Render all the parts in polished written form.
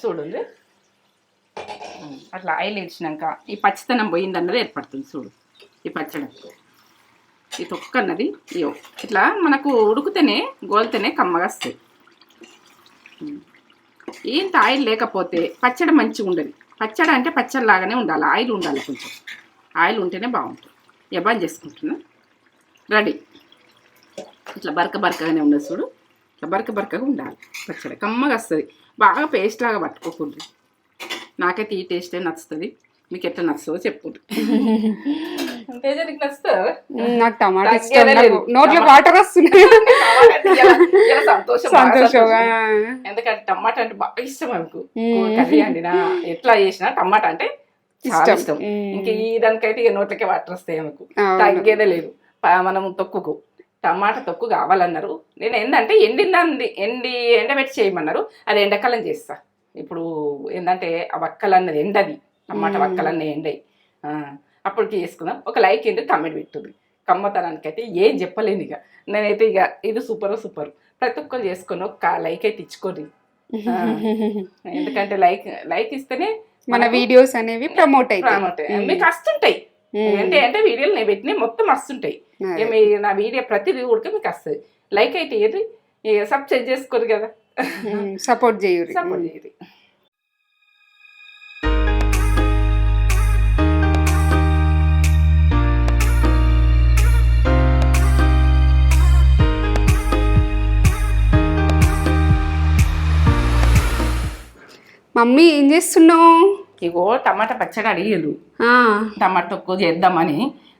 చూడండి అట్లా ఆయిల్ వేసినాక ఈ పచ్చితనం పోయింది అన్నది ఏర్పడుతుంది చూడు. ఈ పచ్చడి ఈ తొక్క అన్నది ఇయో ఇట్లా మనకు ఉడికితేనే గోలితేనే కమ్మగా వస్తాయి. ఇంత ఆయిల్ లేకపోతే పచ్చడి మంచిగా ఉండదు. పచ్చడి అంటే పచ్చడి లాగానే ఉండాలి, ఆయిల్ ఉండాలి, కొంచెం ఆయిల్ ఉంటేనే బాగుంటుంది. ఎబాన్ చేసుకుంటున్నా రెడీ. ఇట్లా బరకగానే ఉండదు చూడు, ఇట్లా బరకగా ఉండాలి. పచ్చడి కమ్మగా వస్తుంది, బాగా పేస్ట్ లాగా పట్టుకోకూడదు. నాకైతే ఈ టేస్టే నచ్చుతుంది. మీకు ఎట్లా నచ్చుతుందో చెప్పుకుంటు. తేజ నీకు నచ్చుతుందా? నాకు టమాటా ఇష్టం, నోట్లో వాటర్ వస్తున్నాయి. సంతోషంగా ఎందుకంటే టమాటా అంటే బాగా ఇష్టం మనకు. కర్రీ అండినా ఎట్లా చేసినా టమాటా అంటే చాలా ఇష్టం. ఇంకా ఈ దానికైతే ఇక నోట్లకే వాటర్ వస్తాయి మనకు, తగ్గేదే లేదు. మనం తొక్కుకు టమాటా తొక్కు కావాలన్నారు. నేను ఏంటంటే ఎండబెట్టి చేయమన్నారు, అది ఎండాకాలం చేస్తా. ఇప్పుడు ఏంటంటే ఆ వక్కలన్నది ఎండది, టమాటా వక్కలన్నీ ఎండయి అప్పటికి చేసుకుందాం. ఒక లైక్ ఏంటి కమెంట్ పెట్టుది. కమ్మతనానికి అయితే ఏం చెప్పలేను. ఇక నేనైతే ఇక ఇది సూపర్. ప్రతి ఒక్కరు చేసుకొని ఒక లైక్ అయితే ఇచ్చుకోండి. ఎందుకంటే లైక్ ఇస్తేనే మన వీడియోస్ అనేవి ప్రమోట్ మీకు వస్తుంటాయి. అంటే వీడియోలు నేను పెట్టినవి మొత్తం వస్తుంటాయి. నా వీడియో ప్రతిదీ కూడా మీకు వస్తుంది. లైక్ అయితే ఏది సబ్స్క్రైబ్ చేసుకోరు కదా, సపోర్ట్ చేయరు. మమ్మీ ఏం చేస్తున్నావు? ఇగో టమాటా పచ్చడి అడిగారు, టమాటా తొక్కు చేద్దామని.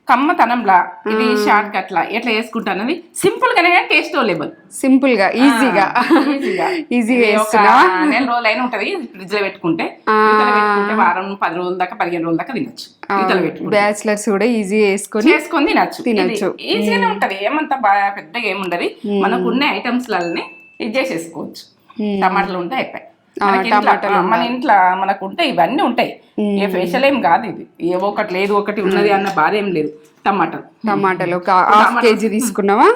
కమ్మతనంలా ఇది షార్ట్ కట్ లా ఎట్లా చేసుకుంటానది సింపుల్ గానే టేస్ట్ లేబుల్ సింపుల్ గా ఈజీగా నెల రోజులు అయినా ఉంటది. ఫ్రిడ్జ్ లో పెట్టుకుంటే వారం 10 రోజుల దాకా 15 రోజుల దాకా తినొచ్చు. బ్యాచిలర్స్ కూడా ఈజీగా చేసుకొని తినచ్చు. ఈజీగానే ఉంటది, ఏమంతా బాగా పెద్దగా ఏముండదు. మనకు ఉన్న ఐటమ్స్ లని ఇది చేసేసుకోవచ్చు. టమాటాలు ఉంటే అయిపోయి మన ఇంట్లో మనకు ఉంటాయి, ఇవన్నీ ఉంటాయి. ఏ ఫేషియల్ ఏం కాదు ఇది. ఏవో ఒకటి లేదు ఒకటి ఉన్నది అన్న బాధ ఏం లేదు. టమాటాలు హాఫ్ కేజీ తీసుకున్నావా?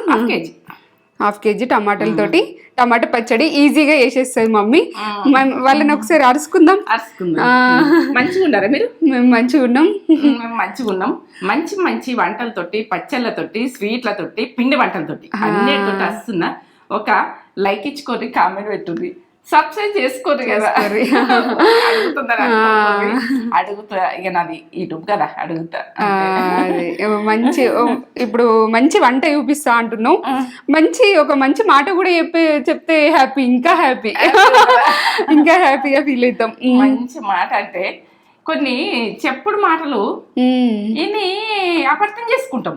హాఫ్ కేజీ టమాటాలతోటి టమాటా పచ్చడి ఈజీగా వేసేస్తుంది మమ్మీ. వాళ్ళని ఒకసారి అరుచుకుందాం. మంచిగా ఉన్నారా మీరు? మేము మంచిగా ఉన్నాం. మంచి వంటలతోటి, పచ్చళ్ళతోటి, స్వీట్లతోటి, పిండి వంటలతోటి అన్నిటితోటి వస్తున్నా. ఒక లైక్ ఇచ్చుకోండి, కామెంట్ పెట్టుంది, సబ్స్క్రైబ్ చేసుకోరు కదా. అడుగుతా ఇక నాది యూట్యూబ్ కదా, అడుగుతా. మంచి ఇప్పుడు మంచి వంట చూపిస్తా అంటున్నావు, ఒక మంచి మాట కూడా చెప్తే హ్యాపీ, ఇంకా హ్యాపీగా ఫీల్ అవుతాం. మంచి మాట అంటే కొన్ని చెప్పుడు మాటలు ఇన్ని అపార్థం చేసుకుంటాం.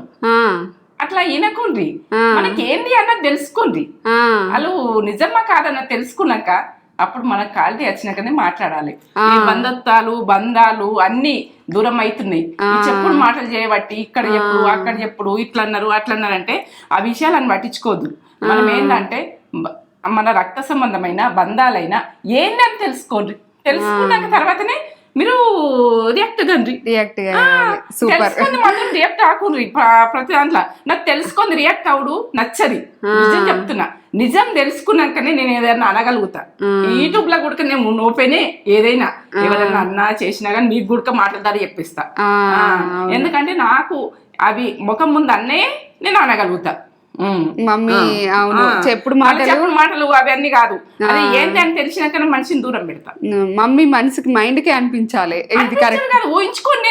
అట్లా వినకుండ్రి, మనకి ఏంది అన్నది తెలుసుకోండి. వాళ్ళు నిజమా కాదన్నది తెలుసుకున్నాక అప్పుడు మనకు క్వాలిటీ వచ్చినాకనే మాట్లాడాలి. ఈ బంధాలు అన్ని దూరం అవుతున్నాయి. చెప్పుడు మాటలు చేయబట్టి ఇక్కడ చెప్పుడు అక్కడ చెప్పుడు ఇట్లా అన్నారు అట్లా అన్నారు అంటే ఆ విషయాలను పట్టించుకోవద్దు. మనం ఏంటంటే మన రక్త సంబంధమైన బంధాలైనా ఏందని తెలుసుకోండి. తెలుసుకున్నాక తర్వాతనే మీరు రియాక్ట్ కండి. తెలుసుకుంది మాత్రం రియాక్ట్ ఆకుండ్రి. ప్రతి దాంట్లో నాకు తెలుసుకుంది రియాక్ట్ అవుడు నచ్చది. నిజం చెప్తున్నా, నిజం తెలుసుకున్నాకనే నేను ఏదైనా అనగలుగుతా. యూట్యూబ్ లో కూడా నేను ఓపెనే ఏదైనా ఎవరైనా అన్నా చేసినా కానీ మీకు గుడక మాట్లాడతారు చెప్పిస్తా. ఎందుకంటే నాకు అవి ముఖం ముందు అన్నే నేను అనగలుగుతా. మమ్మీ అవును, చెప్పుడు మాటలు అవన్నీ కాదు. అది ఏంటి అని తెలిసినాక మనిషిని దూరం పెడతా. మమ్మీ మనసుకి మైండ్ కే అనిపించాలి ఇది కరెక్ట్ కాదు. ఊహించుకోండి,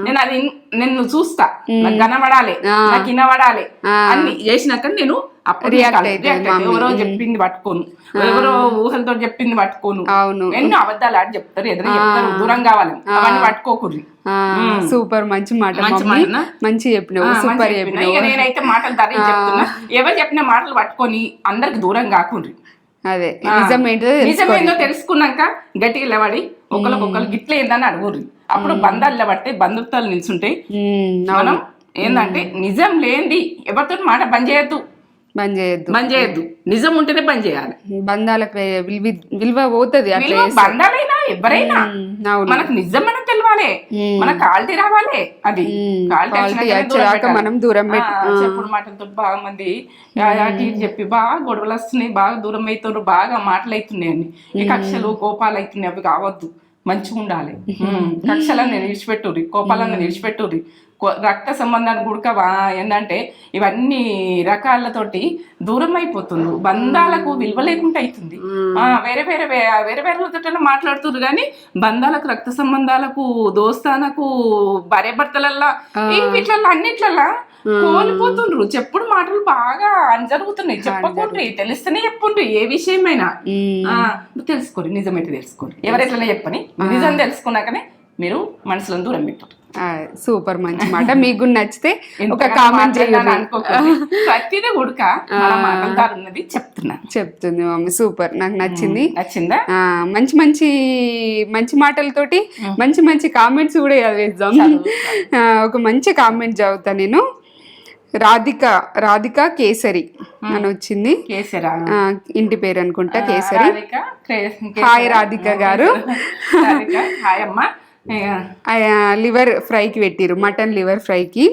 నేను అది నిన్ను చూస్తా, నాకు కనబడాలి, నాకు వినబడాలి అన్ని చేసినాక నేను ఎవరో చెప్పింది పట్టుకోను, ఎవరో ఊహలతో చెప్పింది పట్టుకోను. ఎన్నో అబద్ధాలు ఆడి చెప్తారు, ఎదురు చెప్తారు, దూరం కావాలి, అవన్నీ పట్టుకోకూడదు. సూపర్, మంచి మాట, మంచి చెప్పినావు, సూపర్ చెప్పినావు. నేనైతే మాటలు ధర చెప్తున్నా, ఎవరు చెప్పిన మాటలు పట్టుకొని అందరికి దూరం కాకుండ్రి. అదే నిజమేందో తెలుసుకున్నాక గట్టిగా లేవాడి ఒకరికొకరు గిట్ల ఏందని అడుగుర్రి. అప్పుడు బంధాలు పడితే బంధుత్వాలు నిల్చుంటాయి. మనం ఏంటంటే నిజం లేనిది ఎవరితో మాట బంద్ చేయొద్దు. నిజం ఉంటేనే బంద్ చేయాలి. బంధాలకు విలువ పోతుంది. బంధాలైనా ఎవరైనా మనకు నిజం అని తెలవాలి. ఉండాలి, మన క్వాలిటీ రావాలి. అది Quality వచ్చేదాకా మనం దూరం చెప్పుడు మాటలతో బాగా మంది అటు ఇటు చెప్పి బాగా గొడవలు వస్తున్నాయి, బాగా దూరం అవుతున్నారు, బాగా మాటలు అవుతున్నాయి అని ఈ కక్షలు కోపాలు అవుతున్నాయి. అవి కావద్దు, మంచిగా ఉండాలి. కక్షలను విడిచిపెట్టుర్రి, కోపాలను విడిచిపెట్టుర్రి. రక్త సంబంధాన్ని కూడా ఏంటంటే ఇవన్నీ రకాలతోటి దూరం అయిపోతుంది, బంధాలకు విలువ లేకుండా అవుతుంది. వేరే వేరే వేరే వేరేతో మాట్లాడుతున్నారు కానీ బంధాలకు, రక్త సంబంధాలకు, దోస్తానకు, భార్య భర్తలల్లా వీటిలల్లో అన్నిట్లల్లా కోల్పోతుండ్రు. చెప్పుడు మాటలు బాగా జరుగుతున్నాయి. చెప్పకుండ్రి, తెలిస్తేనే చెప్పుండ్రి. ఏ విషయమైనా తెలుసుకోరు, నిజమైతే తెలుసుకోరు. ఎవరైనా చెప్పని నిజం తెలుసుకున్నాకనే మీరు మనసులో దూరం పెట్టారు. సూపర్, మంచి మాట. మీకు నచ్చితే ఒక కామెంట్ చేయండి. ప్రతిదీ ఉడక ఉన్నది చెప్తుంది మమ్మీ. సూపర్, నాకు నచ్చిందా? మంచి మంచి మంచి మాటలతోటి మంచి మంచి కామెంట్స్ కూడా చదివేద్దాం. ఒక మంచి కామెంట్ చదువుతా నేను. రాధిక కేసరి అని వచ్చింది. ఇంటి పేరు అనుకుంటా కేసరి. హాయ్ రాధిక గారు. హాయ్ అమ్మా. లివర్ ఫ్రైకి పెట్టిరు, మటన్ లివర్ ఫ్రైకి.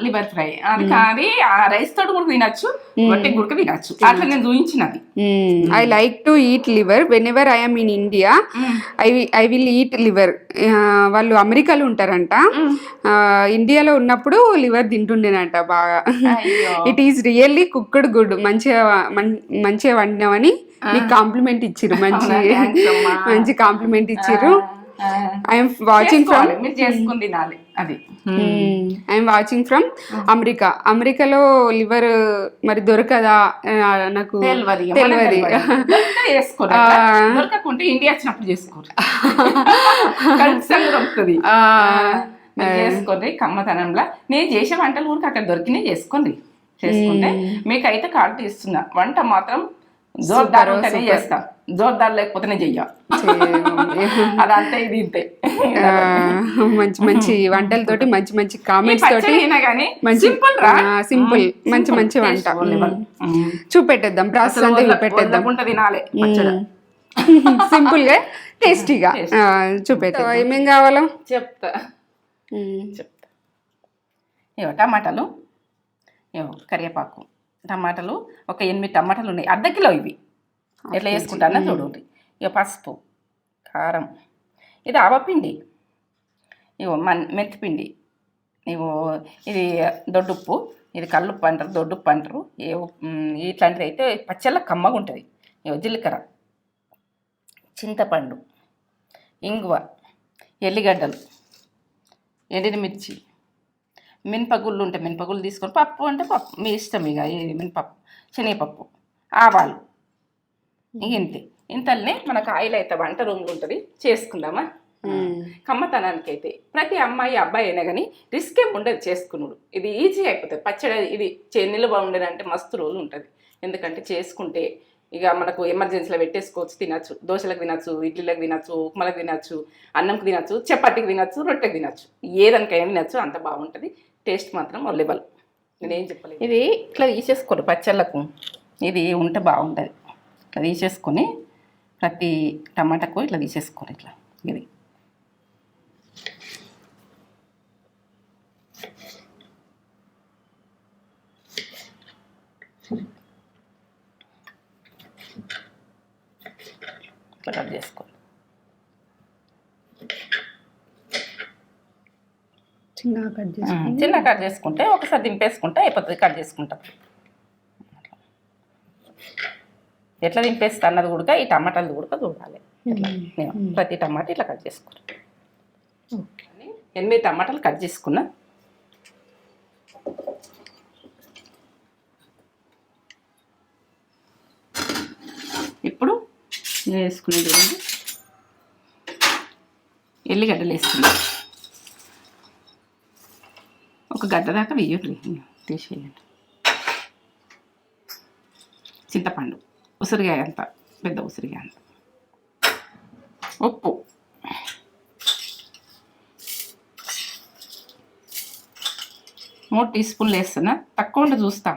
లివర్ ఫ్రై అది కానీ రైస్ తోటి కూడా తినచ్చు, రొట్టె కూడా తినచ్చు. అట్లా నేను చూపించినది. I like to eat liver when ever I'm in India. I will eat liver. వాళ్ళు అమెరికాలో ఉంటారంట, ఇండియాలో ఉన్నప్పుడు లివర్ తింటుండేనంట బాగా. It is really cooked good. మంచిగా వండినామని మీకు కాంప్లిమెంట్ ఇచ్చిర్రు. మంచి కాంప్లిమెంట్ ఇచ్చిర్రు. I'm watching from I'm watching from America. అమెరికాలో లివర్ మరి దొరకదా నాకు తెలియదు. ఇండియా వచ్చినప్పుడు చేసుకోండి, చేసుకోండి. కమ్మతనంలో నేను చేసే వంటలు ఊరికి అక్కడ దొరికినాయి చేసుకోండి. చేసుకుంటే మీకైతే కార్డు ఇస్తున్నా. వంట మాత్రం జోర్దార్ ఉంటేనే చేస్తా, జోర్దార్ లేకపోతేనే చెయ్య. అదంతే, ఇది ఇంతే. మంచి మంచి వంటలతోటి, మంచి మంచి కామెంట్స్ తోటి, సింపుల్ మంచి మంచి వంట చూపెట్టేద్దాం. ప్రాసెస్ అంతా చూపెట్టేద్దాం. తినాలి సింపుల్ గా, టేస్టీగా చూపెట్టాం. ఏమేం కావాలో చెప్తా. ఏవో టమాటాలు, ఏవో కరివేపాకు, టమాటాలు ఒక 8 టమాటాలు ఉన్నాయి. అర్ధ కిలో ఇవి. ఎట్లా చేసుకుంటానో చూడండి. ఇక పసుపు, కారం, ఇది ఆవపిండి, ఇవో మెంతిపిండి, ఇవో ఇది దొడ్డుప్పు, ఇది కల్లుప్పు అంటారు, దొడ్డుప్పు అంటారు. ఇట్లాంటిది అయితే పచ్చళ్ళ కమ్మగా ఉంటుంది. ఇవో జీలకర్ర, చింతపండు, ఇంగువ, ఎల్లిగడ్డలు, ఎండిన మిర్చి, మినపగుళ్ళు ఉంటే మినపగుళ్ళు తీసుకొని, పప్పు అంటే పప్పు మీ ఇష్టం. ఇక మినపప్పు, శనగపప్పు, ఆవాలు, ఇంతే. ఇంతల్నే మనకు ఆయిల్ అయితే వంట రూమ్లో ఉంటుంది. చేసుకుందామా? కమ్మతనానికి అయితే ప్రతి అమ్మాయి అబ్బాయి అయినా కానీ రిస్క్ ఏమి ఉండదు చేసుకున్నాడు. ఇది ఈజీ అయిపోతుంది. పచ్చడి ఇది నిల్వ ఉండదంటే మస్తు రోజులు ఉంటుంది. ఎందుకంటే చేసుకుంటే ఇక మనకు ఎమర్జెన్సీలో పెట్టేసుకోవచ్చు, తినచ్చు. దోశలకు తినచ్చు, ఇడ్లీలకు తినచ్చు, ఉప్మాలకు తినచ్చు, అన్నంకి తినచ్చు, చపాతీకి తినచ్చు, రొట్టెకి తినచ్చు, ఏదానికైనా తినచ్చు. అంత బాగుంటుంది. టేస్ట్ మాత్రం లెవెల్. నేనేం చెప్పలేదు. ఇది ఇట్లా తీసేసుకోరు పచ్చళ్ళకు. ఇది ఉంటే బాగుంటుంది. ఇట్లా తీసేసుకొని ప్రతి టమాటాకు ఇట్లా తీసేసుకోరు. ఇట్లా ఇది కట్ చేసుకోండి. చిన్న కట్ చేసుకుంటే ఒకసారి దింపేసుకుంటే అయిపోతుంది. కట్ చేసుకుంటాం. ఎట్లా దింపేస్తా అన్నది కూడా ఈ టమాటాలు కూడా చూడాలి. ప్రతి టమాటా ఇట్లా కట్ చేసుకోండి. 8 టమాటాలు కట్ చేసుకున్నా. ఇప్పుడు వేసుకునేది ఎల్లిగడ్డలు వేసుకున్నాం. ఒక గడ్డ దాకా వేయండి, తీసేయండి. చింతపండు, ఉసిరికాయ అంత, పెద్ద ఉసిరికాయ అంత, ఉప్పు, మూడు టీ స్పూన్లు వేస్తున్నా. తక్కువ ఉంటే చూస్తా,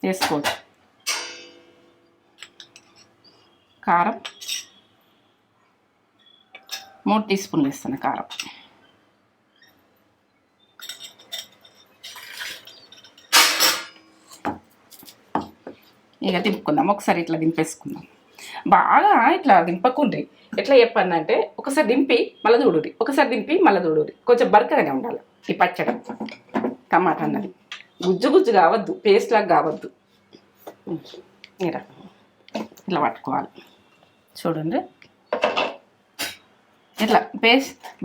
వేసుకోవచ్చు. కారం 3 టీ స్పూన్లు వేస్తున్నా. కారం ఇక దింపుకుందాం. ఒకసారి ఇట్లా దింపేసుకుందాం. బాగా ఇట్లా దింపకుండ్రి. ఎట్లా చెప్పండి ఒకసారి దింపి మళ్ళీ చూడురి, ఒకసారి దింపి మళ్ళీ చూడురి. కొంచెం బరకగానే ఉండాలి ఈ పచ్చడి. టమాటా అన్నది గుజ్జు గుజ్జు కావద్దు, పేస్ట్ లాగా కావద్దు. ఇట్లా పట్టుకోవాలి చూడండి. ఇట్లా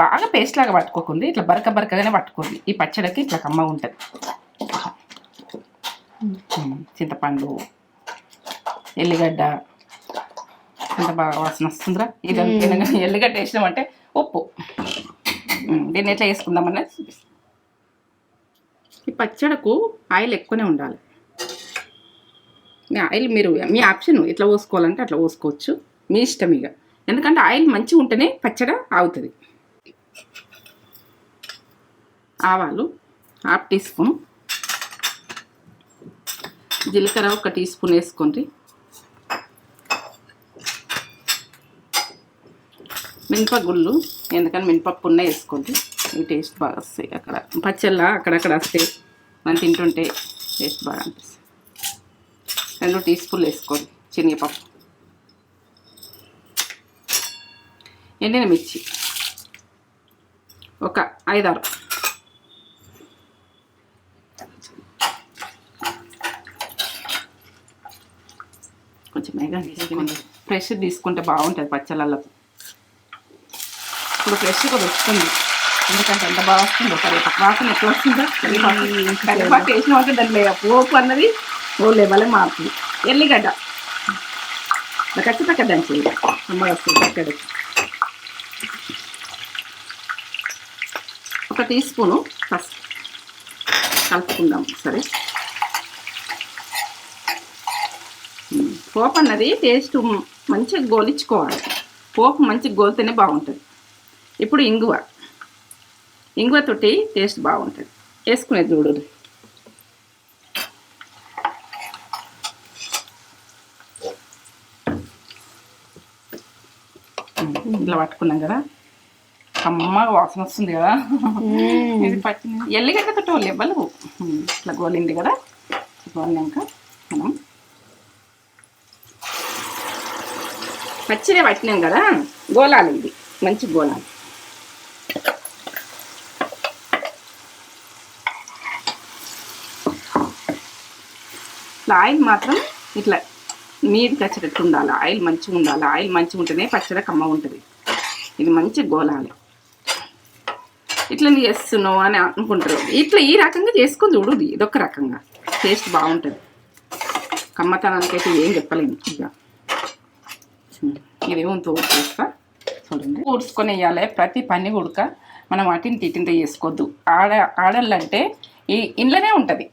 బాగా పేస్ట్ లాగా పట్టుకోకుంది, ఇట్లా బరకగానే పట్టుకోండి. ఈ పచ్చడికి ఇట్లా కమ్మ ఉంటుంది. చింతపండు, ఎల్లిగడ్డ అంత బాగా వాసన వస్తుందిరా. ఇదంతా ఎల్లిగడ్డ వేసినామంటే ఉప్పు. దీన్ని ఎట్లా వేసుకుందామన్నది చూపిస్తాం. ఈ పచ్చడకు ఆయిల్ ఎక్కువనే ఉండాలి. మీ ఆయిల్ మీరు మీ ఆప్షన్, ఎట్లా పోసుకోవాలంటే అట్లా పోసుకోవచ్చు, మీ ఇష్టం ఇక. ఎందుకంటే ఆయిల్ మంచిగా ఉంటేనే పచ్చడి ఆగుతుంది. ఆవాలు 1/2 టీ స్పూన్, జీలకర్ర 1 టీ స్పూన్ వేసుకోండి. మినపగుళ్ళు, ఎందుకని మినపప్పు ఉన్న వేసుకోండి, ఇవి టేస్ట్ బాగా వస్తాయి. అక్కడ పచ్చళ్ళ అక్కడక్కడ వస్తాయి, మనం తింటుంటే టేస్ట్ బాగా అనిపిస్తుంది. 2 టీ స్పూన్లు వేసుకోండి శనగపప్పు. ఎండిన మిర్చి ఒక 5-6. కొంచెం మేగా తీసుకోండి. ఫ్రెష్ తీసుకుంటే బాగుంటుంది పచ్చళ్ళలో. ఇప్పుడు ఫ్రెష్గా వస్తుంది, ఎందుకంటే ఎంత బాగా వస్తుందో కరివేపాకు వాసన ఎట్లా వస్తుందో. కరివేపాకు వేసినామంటే దాంట్లో పోపు అన్నది ఓ లెవెలే మారుతుంది. ఎల్లిగడ్డ ఖచ్చితంగా దంచి అమ్మ వస్తుంది పచ్చడికి. 1 టీ స్పూను పసుపు కలుపుకుందాం సరే. పోపు అన్నది టేస్ట్ మంచిగా గోలించుకోవాలి. పోపు మంచిగా గోలితేనే బాగుంటుంది. ఇప్పుడు ఇంగువతోటి టేస్ట్ బాగుంటుంది. వేసుకునేది చూడు. ఇట్లా పట్టుకున్నాం కదా, కమ్మగా వాసన వస్తుంది కదా. ఇది పట్టింది ఎల్లిగడ్డతో లెవ్వలు ఇట్లా గోలింది కదా. గోలినాక మనం పచ్చిదే పట్టినాం కదా, గోలాలి. ఇది మంచి గోలాలి. ఆయిల్ మాత్రం ఇట్లా మీదికి వచ్చేటట్టు ఉండాలి. ఆయిల్ మంచిగా ఉండాలి. ఆయిల్ మంచిగా ఉంటేనే పచ్చడి కమ్మ ఉంటుంది. ఇది మంచిగా గోలాలి. ఇట్లా నీ చేస్తున్నావు అని అనుకుంటారు. ఇట్లా ఈ రకంగా చేసుకొని చూడు, ఇదొక రకంగా టేస్ట్ బాగుంటుంది. కమ్మతనానికైతే ఏం చెప్పలేము. ఇక ఇది ఉంటూ చేస్తా చూడండి. ఊడ్చుకొని వేయాలి ప్రతి పని ఉడక. మనం అటింత ఇటింత చేసుకోవద్దు. ఆడళ్ళంటే ఈ ఇంట్లోనే ఉంటుంది.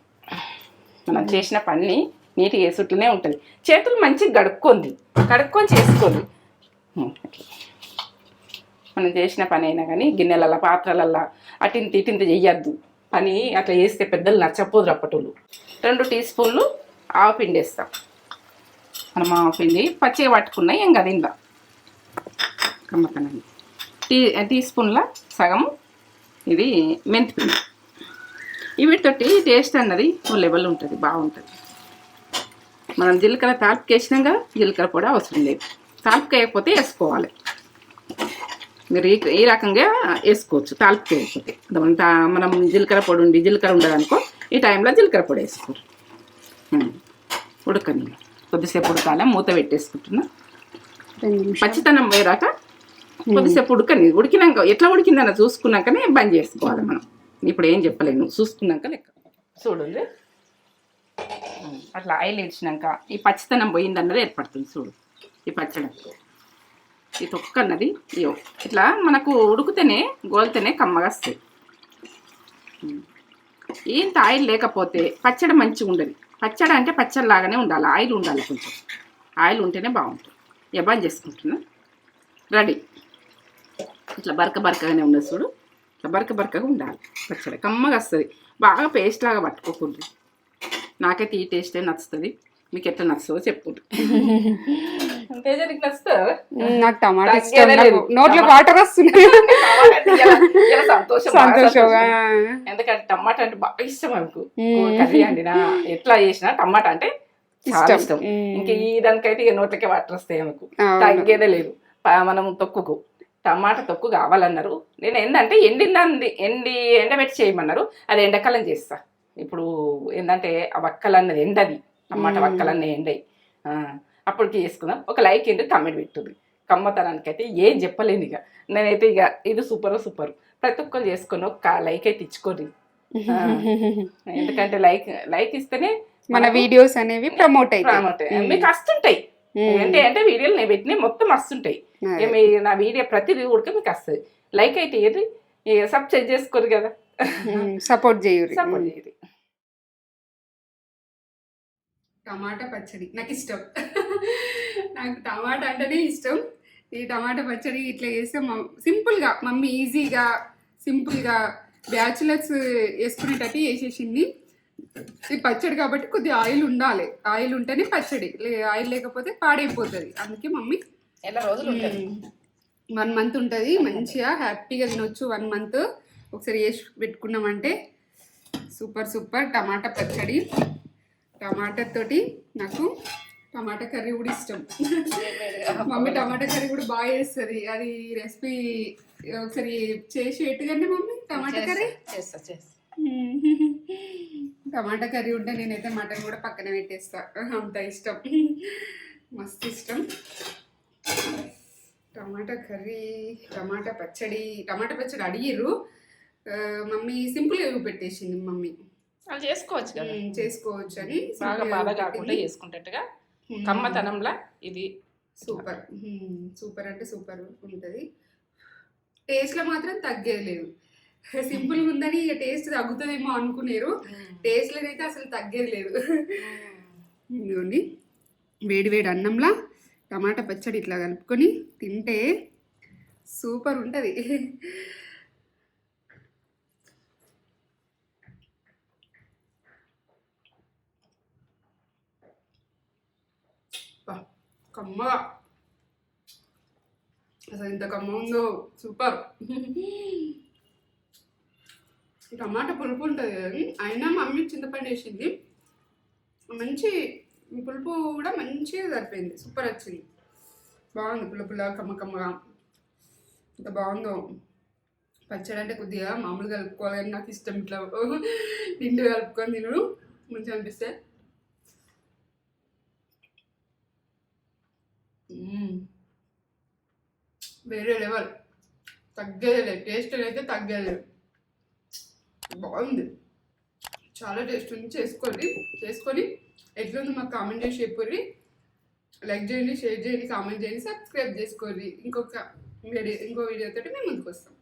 మనం చేసిన పని నీట్గా వేసుట్లనే ఉంటుంది. చేతులు మంచిగా కడుక్కొని చేసుకోండి. మనం చేసిన పని అయినా కానీ గిన్నెలల్లో పాత్రలల్లో అటింత ఇటింత చెయ్యొద్దు. పని అట్లా చేస్తే పెద్దలు నచ్చపోదు అప్పటోళ్ళు. 2 టీ స్పూన్లు ఆవపిండి వేస్తాం. మనం ఆవపిండి పచ్చిగా పట్టుకున్నాయి ఏం కదా. ఇందా కమ్మకనండి టీ స్పూన్ల సగం ఇది మెంతిపిండి. వీటితోటి టేస్ట్ అన్నది ఓ లెవెల్ ఉంటుంది, బాగుంటుంది. మనం జీలకర్ర తాలింపు వేసినాం కదా, జీలకర్ర పొడి అవసరం లేదు. తాలింపు వేయకపోతే వేసుకోవాలి. మీరు ఈ రకంగా వేసుకోవచ్చు. తాలింపు వేయకపోతే మనం జీలకర్ర ఉండదు అనుకో, ఈ టైంలో జీలకర్ర పొడి వేసుకోరు. ఉడకని కొద్దిసేపు ఉడకాలి. మూత పెట్టేసుకుంటున్నా. పచ్చితనం పోయేరాక కొద్దిసేపు ఉడికినాక ఎట్లా ఉడికిందన్న చూసుకున్నాకనే బంద్ చేసుకోవాలి. మనం ఇప్పుడు ఏం చెప్పలేను, చూసుకున్నాక లెక్క. చూడండి అట్లా ఆయిల్ ఇచ్చినాక ఈ పచ్చితనం పోయిందన్నది ఏర్పడుతుంది. చూడు ఈ పచ్చడి, ఈ తొక్క అన్నది ఇట్లా మనకు ఉడికితేనే గోలితేనే కమ్మగా వస్తాయి. ఇంత ఆయిల్ లేకపోతే పచ్చడి మంచిగా ఉండదు. పచ్చడి అంటే పచ్చడి లాగానే ఉండాలి. ఆయిల్ ఉండాలి, కొంచెం ఆయిల్ ఉంటేనే బాగుంటుంది. బంద్ చేసుకుంటున్నా. రెడీ. ఇట్లా బరకగానే ఉండదు చూడు. ఇట్లా బరకగా ఉండాలి. పచ్చడి కమ్మగా వస్తుంది. బాగా పేస్ట్ లాగా పట్టుకోకూడదు. నాకైతే ఈ టేస్టే నచ్చుతుంది. మీకు ఎట్లా నచ్చుతుందో చెప్పుకుంటు. నాకు టమాటా ఇష్టం. నోట్లో వాటర్ వస్తున్నాయి. సంతోషంగా. ఎందుకంటే టమాటా అంటే బాగా ఇష్టం అనుకో. కర్రీ అండినా ఎట్లా చేసినా టమాటా అంటే చాలా ఇష్టం. ఇంకా ఈ దానికైతే ఇక నోట్లకే వాటర్ వస్తాయి ఆమెకు, తగ్గేదే లేదు. మనం తొక్కుకు టమాటా తొక్కు కావాలన్నారు. నేను ఏంటంటే ఎండబెట్టి చేయమన్నారు, అది ఎండాకాలం చేస్తా. ఇప్పుడు ఏంటంటే ఆ వక్కలన్నది ఎండది, టమాటా వక్కలన్నీ ఎండయి, అప్పటికి చేసుకుందాం. ఒక లైక్ ఏంటి కమెంట్ పెట్టుది. కమ్మతనానికి అయితే ఏం చెప్పలేను ఇక నేనైతే. ఇక ఇది సూపర్ ప్రతి ఒక్కరు చేసుకొని ఒక లైక్ అయితే ఇచ్చుకోండి. ఎందుకంటే లైక్ ఇస్తేనే మన వీడియోస్ అనేవి ప్రమోట్ మీకు వస్తుంటాయి. అంటే వీడియోలు నేను పెట్టినవి మొత్తం వస్తుంటాయి. నా వీడియో ప్రతిదీ కూడా మీకు వస్తుంది. లైక్ అయితే ఏది సబ్స్క్రైబ్ చేసుకోరు కదా, సపోర్ట్ చేయరు. టమాటా పచ్చడి నాకు ఇష్టం. నాకు టమాటా అంటేనే ఇష్టం. ఈ టమాటా పచ్చడి ఇట్లా చేస్తే సింపుల్గా మమ్మీ ఈజీగా సింపుల్గా బ్యాచులర్స్ వేసుకునేటట్టు చేసేసింది. ఈ పచ్చడి కాబట్టి కొద్దిగా ఆయిల్ ఉండాలి, ఆయిల్ ఉంటేనే పచ్చడి, ఆయిల్ లేకపోతే పాడైపోతుంది. అందుకే మమ్మీ 1 మంత్ ఉంటుంది, మంచిగా హ్యాపీగా తినొచ్చు 1 మంత్. ఒకసారి వేసి పెట్టుకున్నామంటే సూపర్ టమాటా పచ్చడి. టమాటా తోటి నాకు టమాటా కర్రీ కూడా ఇష్టం. మమ్మీ టమాటా కర్రీ కూడా బాగా చేస్తుంది. అది రెసిపీ ఒకసారి చేసి పెట్టుకండి మమ్మీ. టమాటా కర్రీ టమాటా కర్రీ ఉంటే నేనైతే మటన్ కూడా పక్కన పెట్టేస్తా, అంత ఇష్టం, మస్తు ఇష్టం. టమాటా కర్రీ, టమాటా పచ్చడి అడిగిర్రు మమ్మీ, సింపుల్గా పెట్టేసింది మమ్మీ. అది చేసుకోవచ్చు కదా, చేసుకోవచ్చు అని బాగా బాధ కాకుండా చేసుకుంటట్టుగా కమ్మతనంలా ఇది సూపర్ అంటే సూపర్ ఉంటుంది. టేస్ట్లో మాత్రం తగ్గేది లేదు. సింపుల్గా ఉందని ఇక టేస్ట్ తగ్గుతుందేమో అనుకునేరు, టేస్ట్లో అయితే అసలు తగ్గేది లేదు. ఇదిగోండి వేడి అన్నంలా టమాటా పచ్చడి ఇట్లా కలుపుకొని తింటే సూపర్ ఉంటుంది. కమ్మగా, అసలు ఇంత కమ్మ ఉందో, సూపర్. టమాటా పులుపు ఉంటుంది కదా, అయినా మమ్మీ చింతపండు వేసింది, మంచి పులుపు కూడా మంచిగా సరిపోయింది, సూపర్ వచ్చింది, బాగుంది. పులుపులా కమ్మగా ఇంత బాగుందో. పచ్చడి అంటే కొద్దిగా మామూలుగా కలుపుకోవాలి కానీ నాకు ఇష్టం ఇట్లా నిండు కలుపుకొని తినడు, మంచిగా అనిపిస్తే. వేరే లెవెల్, తగ్గేది టేస్ట్ అయితే తగ్గేది, బాగుంది, చాలా టేస్ట్ ఉంది. చేసుకొని ఎట్లుంది మాకు కామెంట్ చేసి చెప్పుర్రి. లైక్ చేయండి, షేర్ చేయండి, కామెంట్ చేయండి, సబ్స్క్రైబ్ చేసుకోండి. ఇంకో వీడియోతో మేము ముందుకు వస్తాం.